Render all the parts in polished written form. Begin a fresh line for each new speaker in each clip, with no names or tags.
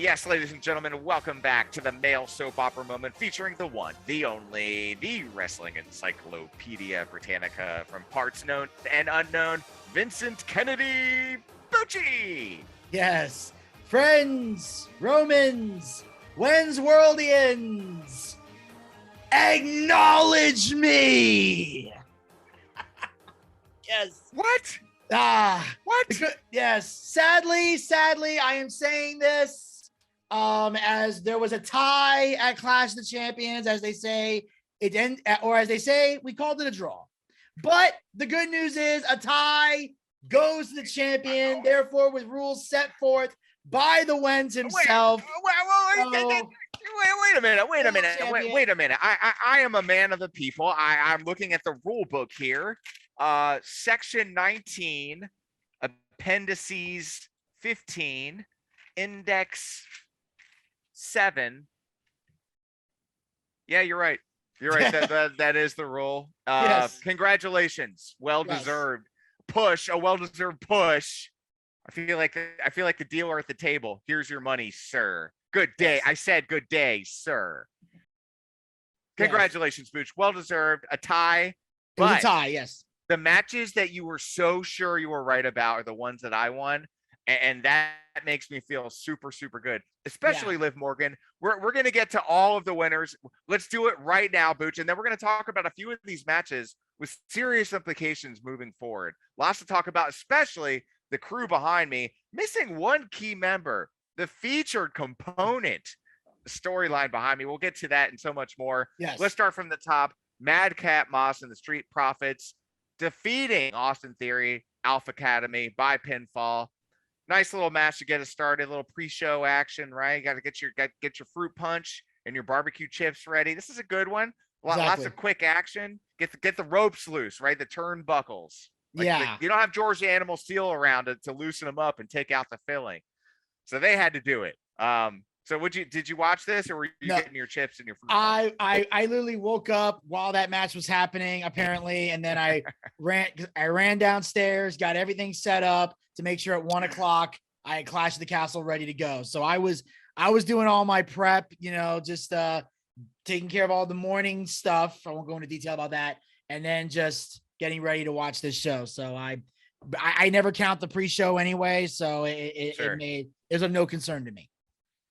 Yes, ladies and gentlemen, welcome back to the male soap opera moment featuring the one, the only, the wrestling encyclopedia Britannica from parts known and unknown, Vincent Kennedy Bucci.
Yes. Friends, Romans, Wenz Worldians, acknowledge me. Yes.
What?
What? Yes. Sadly, I am saying this as there was a tie at Clash of the Champions, as they say, we called it a draw. But the good news is a tie goes to the champion, therefore with rules set forth by the Wenz himself.
Wait a minute. I am a man of the people. I'm looking at the rule book here. Section 19, appendices 15, index 7. Yeah, you're right. You're right. That is the rule.
Yes.
Congratulations. Well-deserved push. A well-deserved push. I feel like the dealer at the table. Here's your money, sir. Good day. Yes. I said good day, sir. Congratulations, Booch. Well-deserved. A tie.
It was a tie, yes.
The matches that you were so sure you were right about are the ones that I won. And that makes me feel super, super good, especially Liv Morgan. We're going to get to all of the winners. Let's do it right now, Booch. And then we're going to talk about a few of these matches with serious implications moving forward. Lots to talk about, especially the crew behind me. Missing one key member, the featured component storyline behind me. We'll get to that and so much more.
Yes.
Let's start from the top. Madcap Moss and the Street Profits defeating Austin Theory, Alpha Academy by pinfall. Nice little match to get us started. A little pre-show action, right? You got to get your fruit punch and your barbecue chips ready. This is a good one. Lots of quick action. Get the ropes loose, right? The turnbuckles. You don't have George the Animal Steel around to loosen them up and take out the filling. So they had to do it. So did you watch this, or were you getting your chips and your fruit punch?
I literally woke up while that match was happening, apparently, and then I ran downstairs, got everything set up to make sure at 1:00 I had Clash of the Castle ready to go. So I was doing all my prep, just taking care of all the morning stuff. I won't go into detail about that, and then just getting ready to watch this show. So I never count the pre-show anyway, so it was of no concern to me.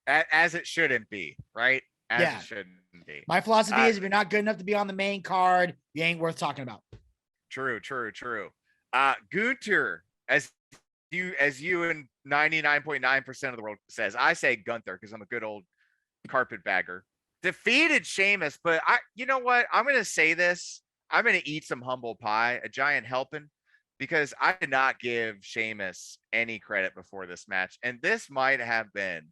As it shouldn't be, right? It shouldn't be.
My philosophy is if you're not good enough to be on the main card, you ain't worth talking about.
True. Gunther, as you and 99.9% of the world says, I say Gunther because I'm a good old carpetbagger. Defeated Sheamus, but you know what? I'm gonna say this. I'm gonna eat some humble pie, a giant helping, because I did not give Sheamus any credit before this match, and this might have been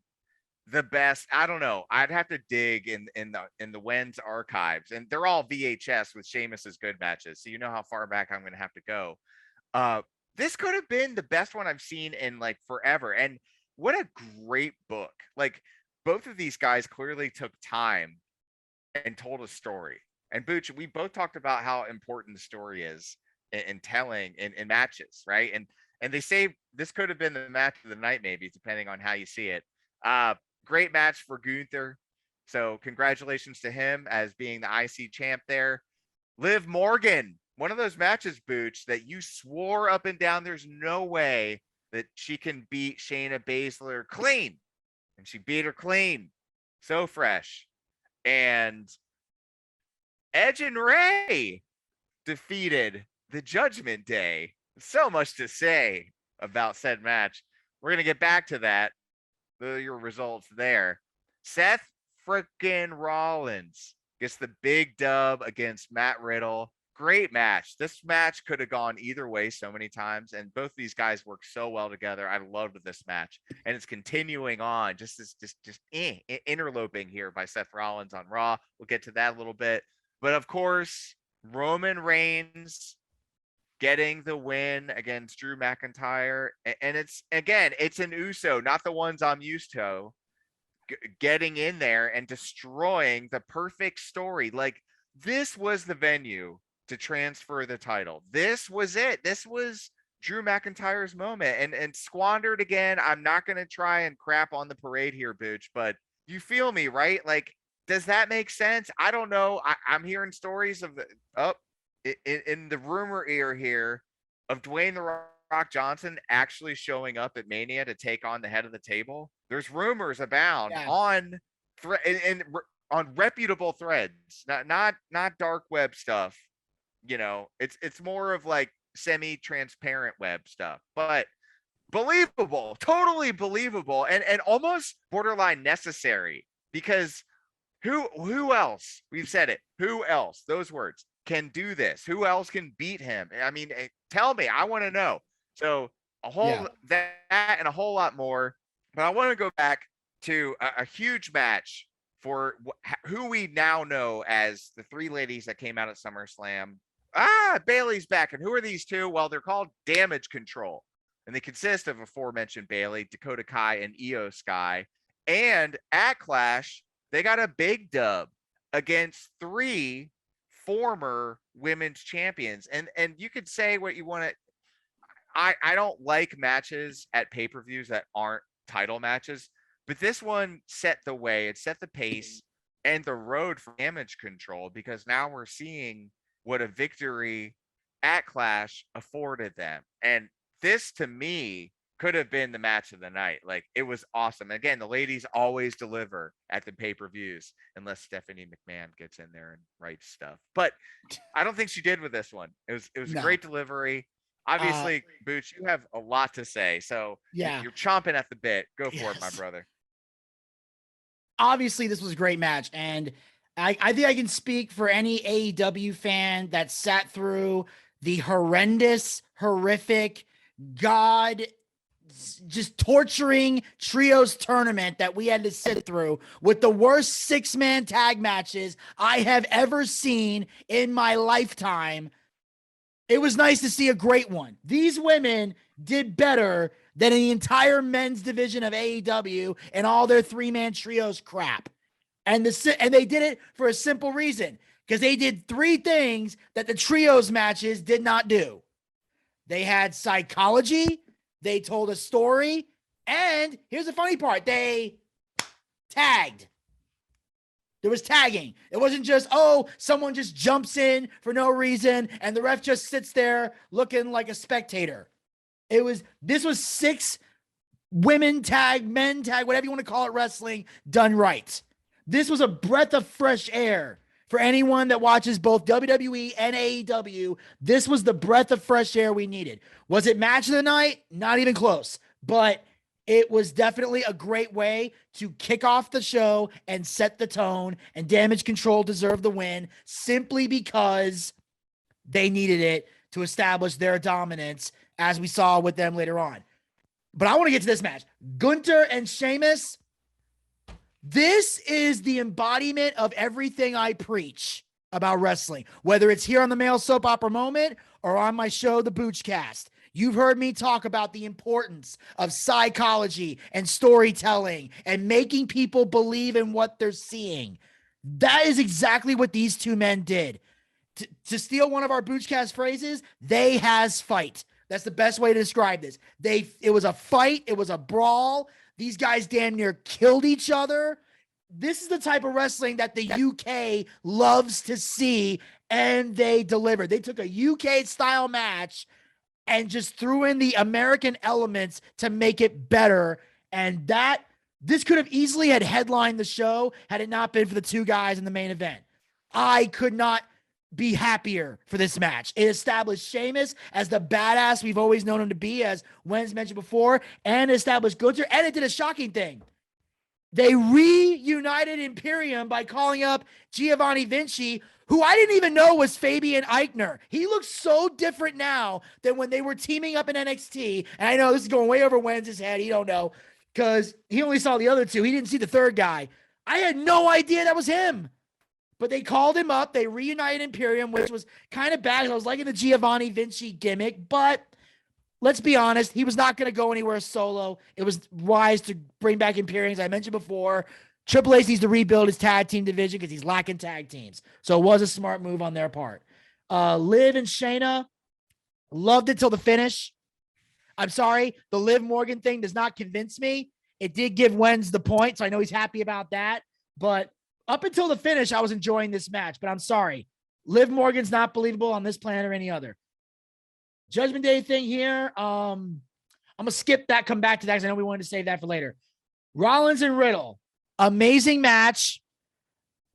the best. I don't know. I'd have to dig in the Wenz archives, and they're all VHS with Sheamus's good matches. So you know how far back I'm going to have to go. This could have been the best one I've seen in like forever. And what a great book. Like both of these guys clearly took time and told a story. And Booch, we both talked about how important the story is in telling in matches, right? And they say this could have been the match of the night, maybe, depending on how you see it. Great match for Gunther. So congratulations to him as being the IC champ there. Liv Morgan, one of those matches, Booch, that you swore up and down there's no way that she can beat Shayna Baszler clean. And she beat her clean. So fresh. And Edge and Ray defeated the Judgment Day. So much to say about said match. We're going to get back to that. Your results there. Seth frickin' Rollins gets the big dub against Matt Riddle. Great match. This match could have gone either way so many times, and both these guys work so well together. I loved this match, and it's continuing on. Just interloping here by Seth Rollins on Raw. We'll get to that a little bit, but of course, Roman Reigns getting the win against Drew McIntyre. And it's an Uso, not the ones I'm used to, getting in there and destroying the perfect story. Like this was the venue to transfer the title. This was it. This was Drew McIntyre's moment and squandered again. I'm not going to try and crap on the parade here, Booch, but you feel me, right? Like, does that make sense? I don't know. I'm hearing stories of in the rumor ear here of Dwayne the Rock Johnson actually showing up at Mania to take on the head of the table. There's rumors abound on on reputable threads, not dark web stuff. You know, it's more of like semi-transparent web stuff, but believable, totally believable, and almost borderline necessary, because who else, we've said it, who else, those words, can do this? Who else can beat him? I mean, tell me, I want to know. So a whole that and a whole lot more, but I want to go back to a huge match for who we now know as the three ladies that came out at SummerSlam. Bailey's back. And who are these two? Well, they're called Damage Control, and they consist of aforementioned Bailey, Dakota Kai, and Io Sky. And at Clash, they got a big dub against three former women's champions. And you could say what you want to. I don't like matches at pay-per-views that aren't title matches, but this one set the way. It set the pace and the road for Damage Control, because now we're seeing what a victory at Clash afforded them. And this, to me, could have been the match of the night. Like, it was awesome. Again, the ladies always deliver at the pay-per-views, unless Stephanie McMahon gets in there and writes stuff. But I don't think she did with this one. It was a great delivery. Obviously, Booch, you have a lot to say, so you're chomping at the bit. Go for it, my brother.
Obviously, this was a great match, and I think I can speak for any AEW fan that sat through the horrendous, horrific, God just torturing trios tournament that we had to sit through with the worst 6-man tag matches I have ever seen in my lifetime. It was nice to see a great one. These women did better than the entire men's division of AEW and all their 3-man trios crap. And they did it for a simple reason, because they did 3 things that the trios matches did not do. They had psychology, they told a story, and here's the funny part, they tagged. There was tagging. It wasn't just, someone just jumps in for no reason and the ref just sits there looking like a spectator. This was 6 women tag, men tag, whatever you want to call it, wrestling done right. This was a breath of fresh air for anyone that watches both WWE and AEW. This was the breath of fresh air we needed. Was it match of the night? Not even close, but it was definitely a great way to kick off the show and set the tone, and Damage Control deserved the win simply because they needed it to establish their dominance, as we saw with them later on. But I want to get to this match. Gunther and Sheamus. This is the embodiment of everything I preach about wrestling, whether it's here on the Male Soap Opera Moment or on my show, The Boochcast. You've heard me talk about the importance of psychology and storytelling and making people believe in what they're seeing. That is exactly what these two men did. To steal one of our Boochcast phrases, they has fight. That's the best way to describe this. It was a fight. It was a brawl. These guys damn near killed each other. This is the type of wrestling that the UK loves to see, and they delivered. They took a UK-style match and just threw in the American elements to make it better. And this could have easily had headlined the show had it not been for the 2 guys in the main event. I could not be happier for this match. It established Sheamus as the badass we've always known him to be, as Wenz mentioned before, and established Gunther, and it did a shocking thing. They reunited Imperium by calling up Giovanni Vinci, who I didn't even know was Fabian Eichner. He looks so different now than when they were teaming up in NXT. And I know this is going way over Wenz's head. He don't know, because he only saw the other 2. He didn't see the 3rd guy. I had no idea that was him. But they called him up. They reunited Imperium, which was kind of bad. I was liking the Giovanni Vinci gimmick, but let's be honest, he was not going to go anywhere solo. It was wise to bring back Imperium, as I mentioned before. Triple H needs to rebuild his tag team division because he's lacking tag teams. So it was a smart move on their part. Liv and Shayna, loved it till the finish. I'm sorry. The Liv Morgan thing does not convince me. It did give Wenz the point, so I know he's happy about that. But up until the finish, I was enjoying this match. But I'm sorry. Liv Morgan's not believable on this planet or any other. Judgment Day thing here. I'm going to skip that, come back to that because I know we wanted to save that for later. Rollins and Riddle. Amazing match.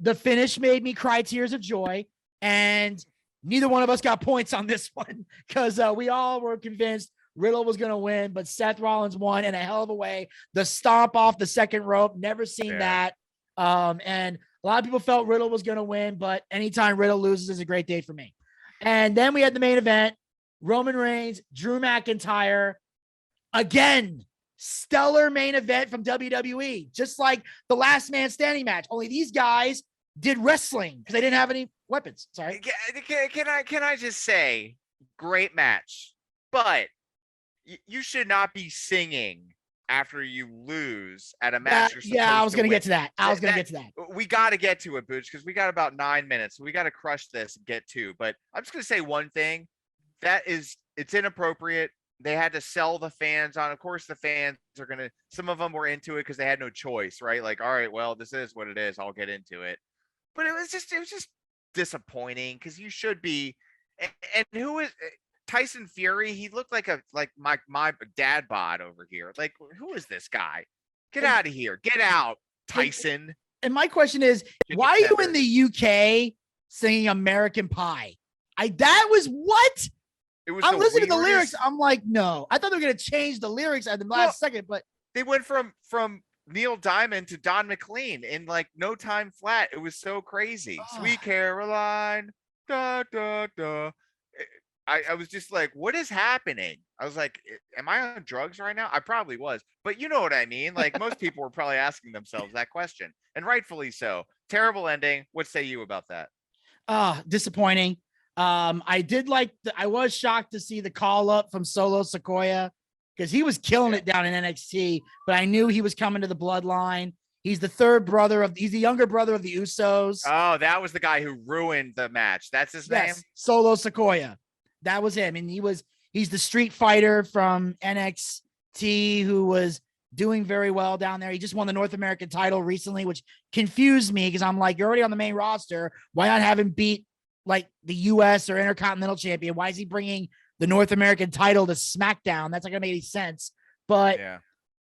The finish made me cry tears of joy. And neither one of us got points on this one because we all were convinced Riddle was going to win, but Seth Rollins won in a hell of a way. The stomp off the second rope, never seen that. And a lot of people felt Riddle was going to win, but anytime Riddle loses is a great day for me. And then we had the main event, Roman Reigns, Drew McIntyre. Again, stellar main event from WWE, just like the last man standing match. Only these guys did wrestling because they didn't have any weapons. Sorry.
Can I just say, great match, but you should not be singing after you lose at a match.
I was going to get to that.
We got to get to it, Booch, because we got about 9 minutes. We got to crush this and get to. But I'm just going to say one thing. It's inappropriate. They had to sell the fans on. Of course, the fans are going to, some of them were into it because they had no choice, right? Like, all right, well, this is what it is. I'll get into it. But it was just disappointing because you should be. And who is Tyson Fury? He looked like my dad bod over here. Like, who is this guy? Get out of here. Get out, Tyson.
And my question is, why are you in the UK singing American Pie? That was what? I'm listening to the lyrics. I'm like, no. I thought they were going to change the lyrics at the last second, but
they went from Neil Diamond to Don McLean in like no time flat. It was so crazy. Sweet Caroline. Da, da, da. I was just like, what is happening? I was like, am I on drugs right now? I probably was, but you know what I mean? Like most people were probably asking themselves that question, and rightfully so. Terrible ending. What say you about that?
Disappointing. I was shocked to see the call up from Solo Sikoa because he was killing it down in NXT, but I knew he was coming to the bloodline. He's the he's the younger brother of the Usos.
Oh, that was the guy who ruined the match. That's his name?
Solo Sikoa. That was him. And he's the street fighter from NXT who was doing very well down there. He just won the North American title recently, which confused me because I'm like, you're already on the main roster. Why not have him beat like the US or Intercontinental Champion? Why is he bringing the North American title to SmackDown? That's not going to make any sense. But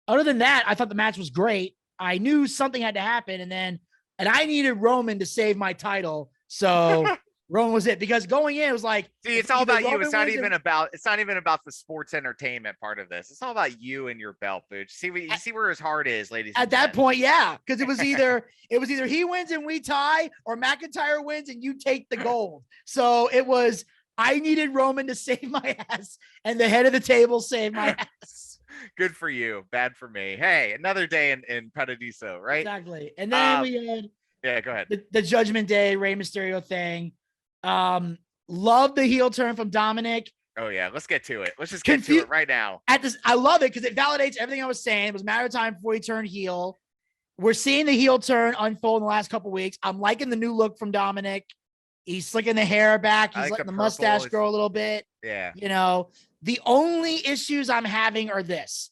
other than that, I thought the match was great. I knew something had to happen. And I needed Roman to save my title. So Roman was it, because going in, it was like,
see, it's all about you. It's not even about the sports entertainment part of this. It's all about you and your belt, Booch. You see where his heart is, ladies.
At that point, yeah, because it was either he wins and we tie, or McIntyre wins and you take the gold. So it was, I needed Roman to save my ass, and the head of the table saved my ass.
Good for you, bad for me. Hey, another day in Paradiso, right?
Exactly. And then we had
go ahead.
The Judgment Day Rey Mysterio thing. Love the heel turn from Dominic.
Oh yeah, let's get to it. Let's just get to it right now.
I love it because it validates everything I was saying. It was a matter of time before he turned heel. We're seeing the heel turn unfold in the last couple of weeks. I'm liking the new look from Dominic. He's slicking the hair back. He's letting the mustache grow a little bit.
Yeah.
You know, the only issues I'm having are this.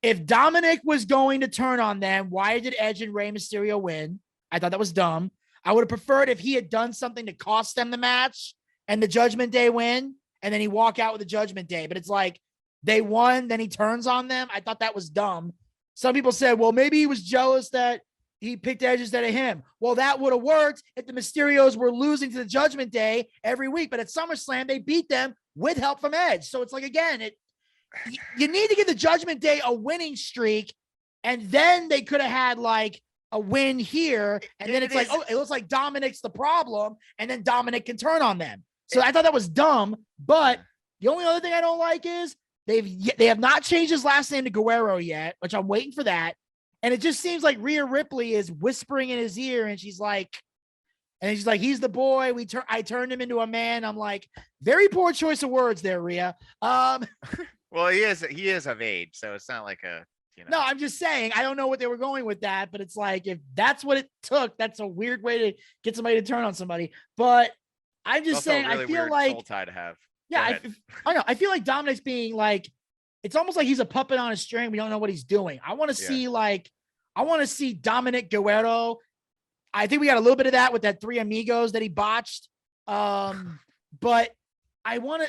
If Dominic was going to turn on them, why did Edge and Rey Mysterio win? I thought that was dumb. I would have preferred if he had done something to cost them the match and the Judgment Day win, and then he walk out with the Judgment Day. But it's like they won, then he turns on them. I thought that was dumb. Some people said, well, maybe he was jealous that he picked Edge instead of him. Well, that would have worked if the Mysterios were losing to the Judgment Day every week. But at SummerSlam, they beat them with help from Edge. So it's like, again, you need to give the Judgment Day a winning streak, and then they could have had like a win here, and then it's like, oh, it looks like Dominic's the problem, and then Dominic can turn on them. So I thought that was dumb. But the only other thing I don't like is they have not changed his last name to Guerrero yet, which I'm waiting for that. And it just seems like Rhea Ripley is whispering in his ear, and she's like, he's the boy. I turned him into a man. I'm like, very poor choice of words there, Rhea.
Well, he is of age, so it's not like a.
No, I'm just saying, I don't know what they were going with that, but it's like, if that's what it took, that's a weird way to get somebody to turn on somebody. But I'm just saying, really, I feel like soul
tie to have.
Yeah, I know. I feel like Dominic's being like it's almost like he's a puppet on a string. We don't know what he's doing. I want to see Dominic Guerrero. I think we got a little bit of that with that Three Amigos that he botched. But I want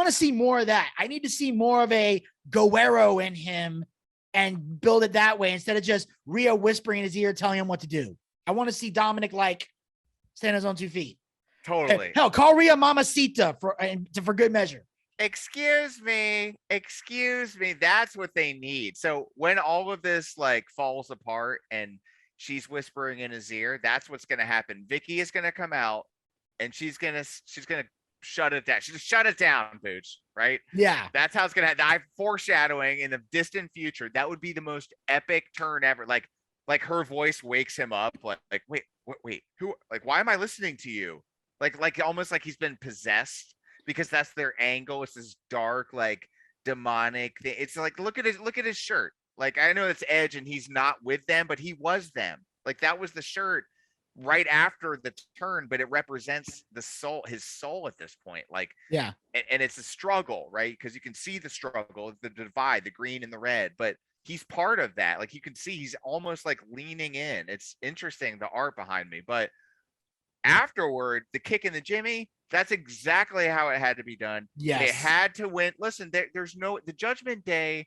to see more of that. I need to see more of a Guerrero in him and build it that way instead of just Rhea whispering in his ear, telling him what to do. I want to see Dominic like stand on his own 2 feet.
Totally.
Hell, call Rhea Mamacita for good measure.
Excuse me. That's what they need. So when all of this like falls apart and she's whispering in his ear, that's what's going to happen. Vicky is going to come out and she's going to shut it down. She's just shut it down, Booch, right?
Yeah.
That's how it's going to happen. I'm foreshadowing in the distant future. That would be the most epic turn ever. Like her voice wakes him up. Like, wait, who, like, why am I listening to you? Like almost like he's been possessed, because that's their angle. It's this dark, like demonic thing. It's like, look at his shirt. Like, I know it's Edge and he's not with them, but he was them. Like, that was the shirt right after the turn, but it represents his soul at this point. Like,
yeah.
And it's a struggle, right? Because you can see the struggle, the divide, the green and the red, but he's part of that. Like, you can see he's almost like leaning in. It's interesting, the art behind me. But afterward, the kick in the Jimmy, that's exactly how it had to be done.
Yes.
They had to win. Listen, the Judgment Day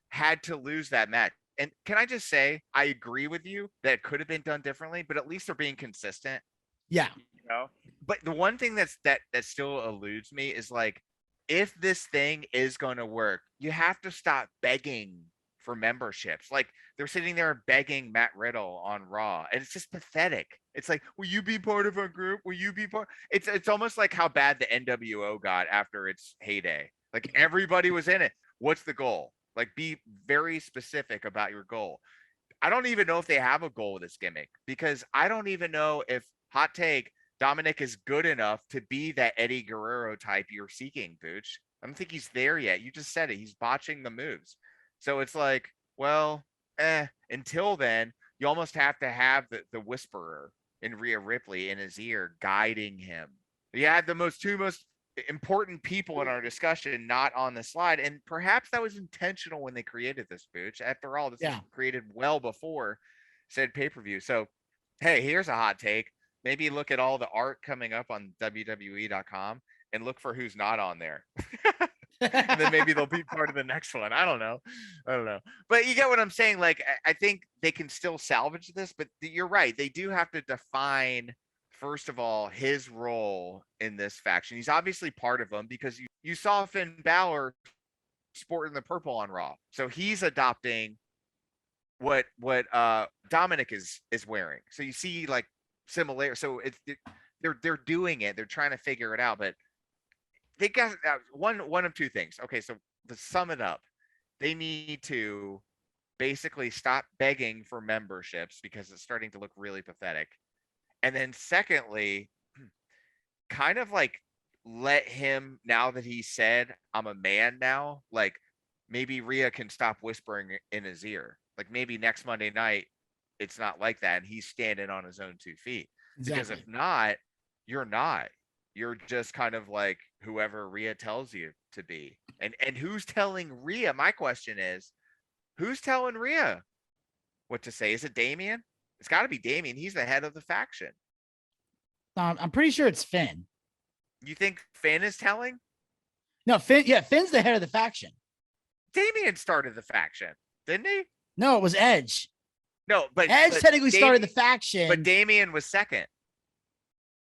had to lose that match. And can I just say, I agree with you that it could have been done differently, but at least they're being consistent.
Yeah.
You know? But the one thing that still eludes me is, like, if this thing is going to work, you have to stop begging for memberships. Like, they're sitting there begging Matt Riddle on Raw, and it's just pathetic. It's like, will you be part of our group? Will you be part? It's almost like how bad the NWO got after its heyday. Like, everybody was in it. What's the goal? Like, be very specific about your goal. I don't even know if they have a goal with this gimmick, because I don't even know if, hot take, Dominic is good enough to be that Eddie Guerrero type you're seeking, Booch. I don't think he's there yet. You just said it. He's botching the moves. So it's like, well, until then, you almost have to have the whisperer in Rhea Ripley in his ear guiding him. You had the two most important people in our discussion not on the slide, and perhaps that was intentional when they created this, Booch. After all, this was created well before said pay-per-view. So, hey, here's a hot take. Maybe look at all the art coming up on WWE.com and look for who's not on there. And then maybe they'll be part of the next one. I don't know. But you get what I'm saying. Like, I think they can still salvage this, but you're right. They do have to define, first of all, his role in this faction. He's obviously part of them, because you saw Finn Balor sporting the purple on Raw. So he's adopting what Dominic is wearing. So you see, like, similar. So they're doing it. They're trying to figure it out, but they got one of two things. Okay, so to sum it up, they need to basically stop begging for memberships, because it's starting to look really pathetic. And then secondly, kind of like let him, now that he said, I'm a man now, like, maybe Rhea can stop whispering in his ear. Like, maybe next Monday night, it's not like that, and he's standing on his own 2 feet. Exactly. Because if not, you're not. You're just kind of like whoever Rhea tells you to be. And who's telling Rhea? My question is, who's telling Rhea what to say? Is it Damian? It's got to be Damian. He's the head of the faction.
I'm pretty sure it's Finn.
You think Finn is telling?
No, Finn. Yeah, Finn's the head of the faction.
Damian started the faction, didn't he?
No, it was Edge.
No, but
Edge technically started the faction.
But Damian was second.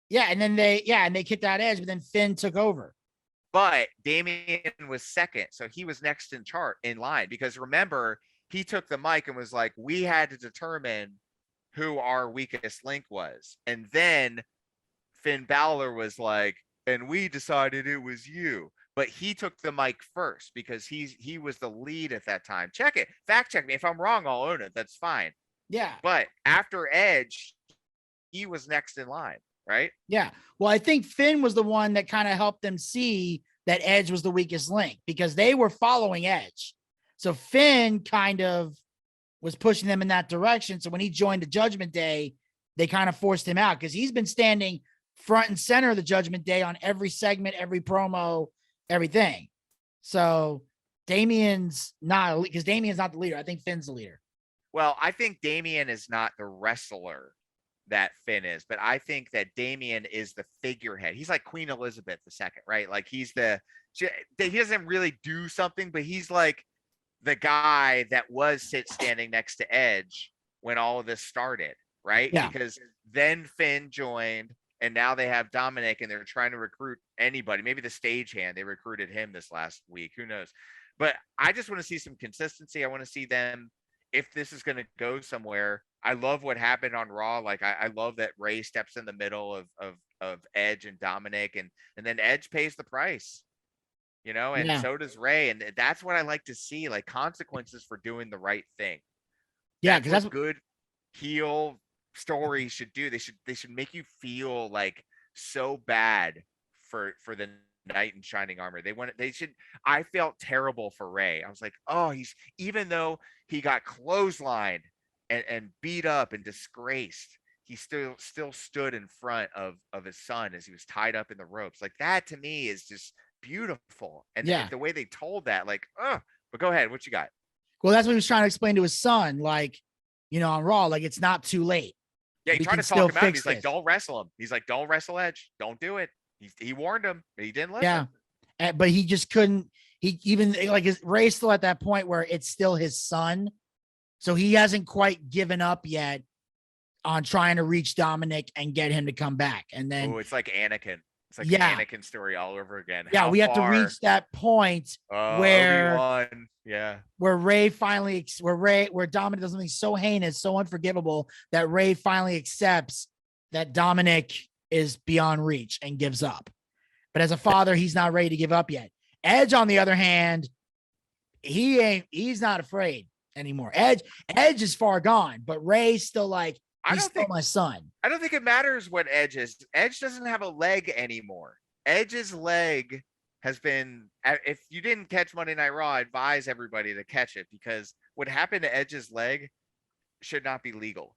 Yeah, and then they kicked out Edge, but then Finn took over.
But Damian was second, so he was next in line, because remember, he took the mic and was like, we had to determine who our weakest link was. And then Finn Balor was like, and we decided it was you. But he took the mic first because he was the lead at that time. Check it. Fact check me. If I'm wrong, I'll own it. That's fine.
Yeah.
But after Edge, he was next in line, right?
Yeah. Well, I think Finn was the one that kind of helped them see that Edge was the weakest link, because they were following Edge. So Finn kind of was pushing them in that direction. So when he joined the Judgment Day, they kind of forced him out, because he's been standing front and center of the Judgment Day on every segment, every promo, everything. So Damien's not because Damien's not the leader. I think Finn's the leader.
Well, I think Damien is not the wrestler that Finn is, but I think that Damien is the figurehead. He's like Queen Elizabeth II, right? Like he doesn't really do something, but he's like the guy that was standing next to Edge when all of this started, right?
Yeah.
Because then Finn joined, and now they have Dominic, and they're trying to recruit anybody. Maybe the stagehand, they recruited him this last week. Who knows? But I just want to see some consistency. I want to see them, if this is going to go somewhere. I love what happened on Raw. Like I love that Ray steps in the middle of Edge and Dominic, and then Edge pays the price, and
Yeah.
so does Ray. And that's what I like to see, like consequences for doing the right thing.
Yeah, because that's
what good heel stories should do. They should make you feel like so bad for the knight in shining armor. I felt terrible for Ray. I was like, oh, even though he got clotheslined and beat up and disgraced, he still stood in front of his son as he was tied up in the ropes. Like that to me is just beautiful. And the way they told that, like, but go ahead, what you got?
Well, that's what he was trying to explain to his son, like, on Raw, like it's not too late.
Yeah, he tried to talk him out. He's like, don't wrestle him. He's like, don't wrestle Edge. Don't do it. He warned him, but he didn't listen.
Yeah, but he just couldn't. He even like Ray's still at that point where it's still his son, so he hasn't quite given up yet on trying to reach Dominic and get him to come back. And then
it's like Anakin. It's like the Anakin story all over again.
Yeah, we have to reach that point where
Obi-Wan,
where Ray finally, where Dominic does something so heinous, so unforgivable that Ray finally accepts that Dominic is beyond reach and gives up. But as a father, he's not ready to give up yet. Edge, on the other hand, he's not afraid anymore. Edge is far gone, but Ray's still like, he's still my son.
I don't think it matters what Edge is. Edge doesn't have a leg anymore. Edge's leg has been, if you didn't catch Monday Night Raw, I advise everybody to catch it, because what happened to Edge's leg should not be legal.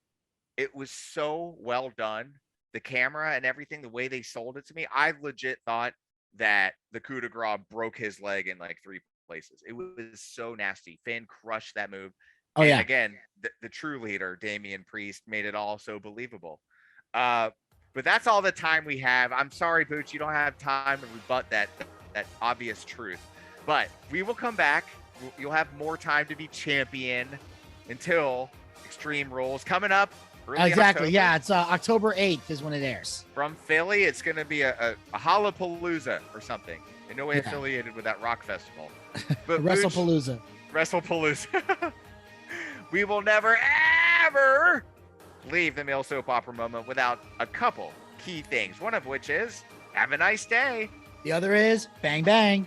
It was so well done. The camera and everything, the way they sold it to me, I legit thought that the coup de grace broke his leg in like 3 places. It was so nasty. Finn crushed that move.
Oh, yeah.
Again, the true leader, Damian Priest, made it all so believable. But that's all the time we have. I'm sorry, Booch, you don't have time to rebut that obvious truth. But we will come back. You'll have more time to be champion until Extreme Rules coming up.
Exactly. October. Yeah, it's October 8th is when it airs.
From Philly, it's going to be a Hollapalooza or something. In no way affiliated with that rock festival. But
WrestlePalooza.
WrestlePalooza. We will never, ever leave the male soap opera moment without a couple key things. One of which is, have a nice day.
The other is, bang, bang.